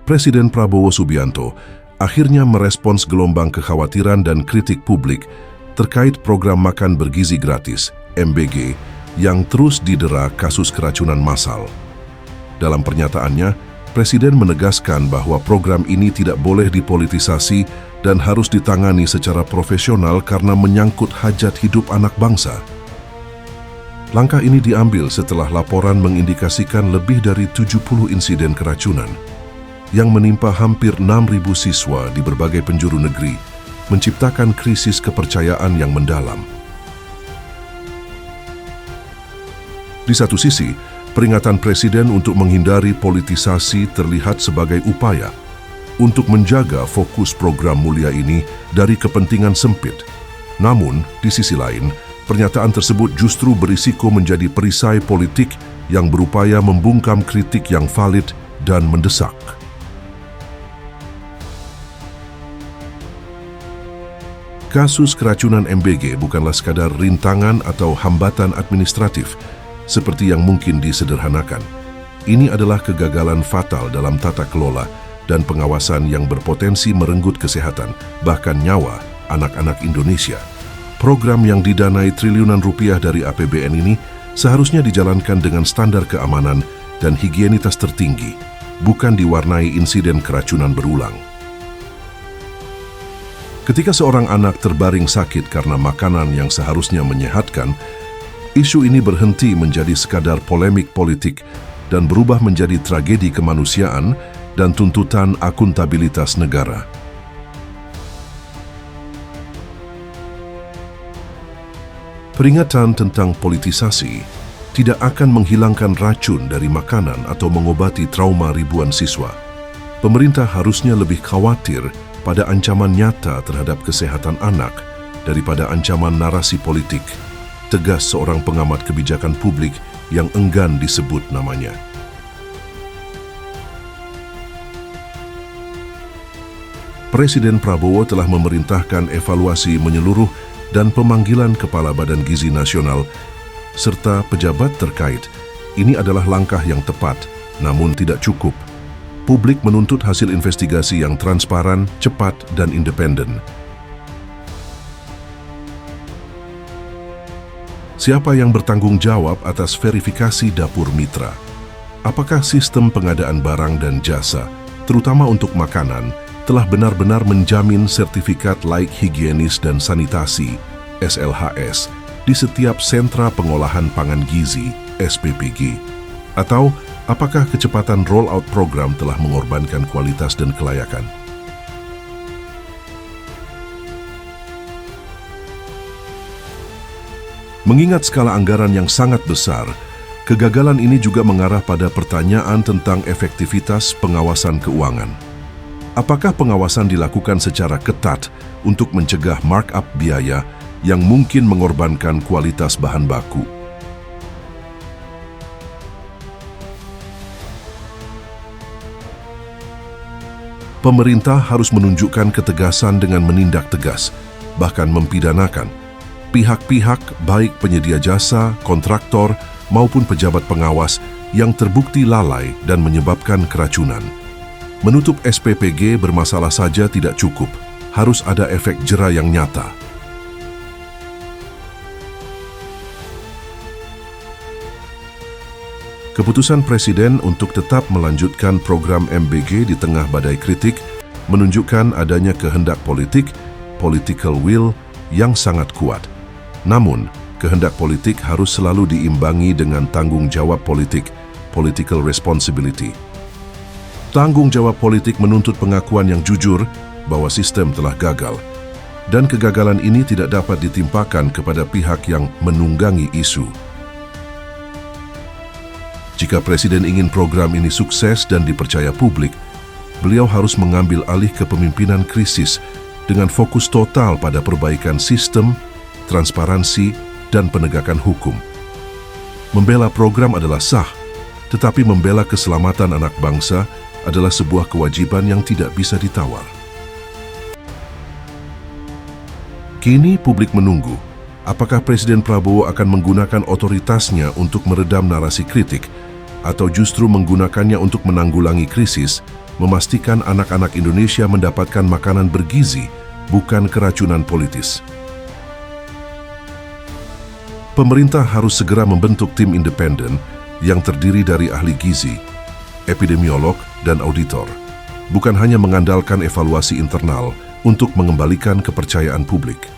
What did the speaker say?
Presiden Prabowo Subianto akhirnya merespons gelombang kekhawatiran dan kritik publik terkait program makan bergizi gratis, MBG, yang terus didera kasus keracunan massal. Dalam pernyataannya, Presiden menegaskan bahwa program ini tidak boleh dipolitisasi dan harus ditangani secara profesional karena menyangkut hajat hidup anak bangsa. Langkah ini diambil setelah laporan mengindikasikan lebih dari 70 insiden keracunan yang menimpa hampir 6.000 siswa di berbagai penjuru negeri, menciptakan krisis kepercayaan yang mendalam. Di satu sisi, peringatan Presiden untuk menghindari politisasi terlihat sebagai upaya untuk menjaga fokus program mulia ini dari kepentingan sempit. Namun, di sisi lain, pernyataan tersebut justru berisiko menjadi perisai politik yang berupaya membungkam kritik yang valid dan mendesak. Kasus keracunan MBG bukanlah sekadar rintangan atau hambatan administratif, seperti yang mungkin disederhanakan. Ini adalah kegagalan fatal dalam tata kelola dan pengawasan yang berpotensi merenggut kesehatan, bahkan nyawa, anak-anak Indonesia. Program yang didanai triliunan rupiah dari APBN ini seharusnya dijalankan dengan standar keamanan dan higienitas tertinggi, bukan diwarnai insiden keracunan berulang. Ketika seorang anak terbaring sakit karena makanan yang seharusnya menyehatkan, isu ini berhenti menjadi sekadar polemik politik dan berubah menjadi tragedi kemanusiaan dan tuntutan akuntabilitas negara. Peringatan tentang politisasi tidak akan menghilangkan racun dari makanan atau mengobati trauma ribuan siswa. Pemerintah harusnya lebih khawatir pada ancaman nyata terhadap kesehatan anak daripada ancaman narasi politik, tegas seorang pengamat kebijakan publik yang enggan disebut namanya. Presiden Prabowo telah memerintahkan evaluasi menyeluruh dan pemanggilan Kepala Badan Gizi Nasional serta pejabat terkait. Ini adalah langkah yang tepat, namun tidak cukup. Publik menuntut hasil investigasi yang transparan, cepat, dan independen. Siapa yang bertanggung jawab atas verifikasi dapur mitra? Apakah sistem pengadaan barang dan jasa, terutama untuk makanan, telah benar-benar menjamin sertifikat laik higienis dan sanitasi (SLHS) di setiap sentra pengolahan pangan gizi (SPPG)? Atau apakah kecepatan rollout program telah mengorbankan kualitas dan kelayakan? Mengingat skala anggaran yang sangat besar, kegagalan ini juga mengarah pada pertanyaan tentang efektivitas pengawasan keuangan. Apakah pengawasan dilakukan secara ketat untuk mencegah markup biaya yang mungkin mengorbankan kualitas bahan baku? Pemerintah harus menunjukkan ketegasan dengan menindak tegas, bahkan mempidanakan pihak-pihak baik penyedia jasa, kontraktor, maupun pejabat pengawas yang terbukti lalai dan menyebabkan keracunan. Menutup SPPG bermasalah saja tidak cukup, harus ada efek jera yang nyata. Keputusan Presiden untuk tetap melanjutkan program MBG di tengah badai kritik menunjukkan adanya kehendak politik, political will, yang sangat kuat. Namun, kehendak politik harus selalu diimbangi dengan tanggung jawab politik, political responsibility. Tanggung jawab politik menuntut pengakuan yang jujur bahwa sistem telah gagal, dan kegagalan ini tidak dapat ditimpakan kepada pihak yang menunggangi isu. Jika Presiden ingin program ini sukses dan dipercaya publik, beliau harus mengambil alih kepemimpinan krisis dengan fokus total pada perbaikan sistem, transparansi, dan penegakan hukum. Membela program adalah sah, tetapi membela keselamatan anak bangsa adalah sebuah kewajiban yang tidak bisa ditawar. Kini publik menunggu, apakah Presiden Prabowo akan menggunakan otoritasnya untuk meredam narasi kritik, atau justru menggunakannya untuk menanggulangi krisis memastikan anak-anak Indonesia mendapatkan makanan bergizi, bukan keracunan politis. Pemerintah harus segera membentuk tim independen yang terdiri dari ahli gizi, epidemiolog, dan auditor, bukan hanya mengandalkan evaluasi internal untuk mengembalikan kepercayaan publik.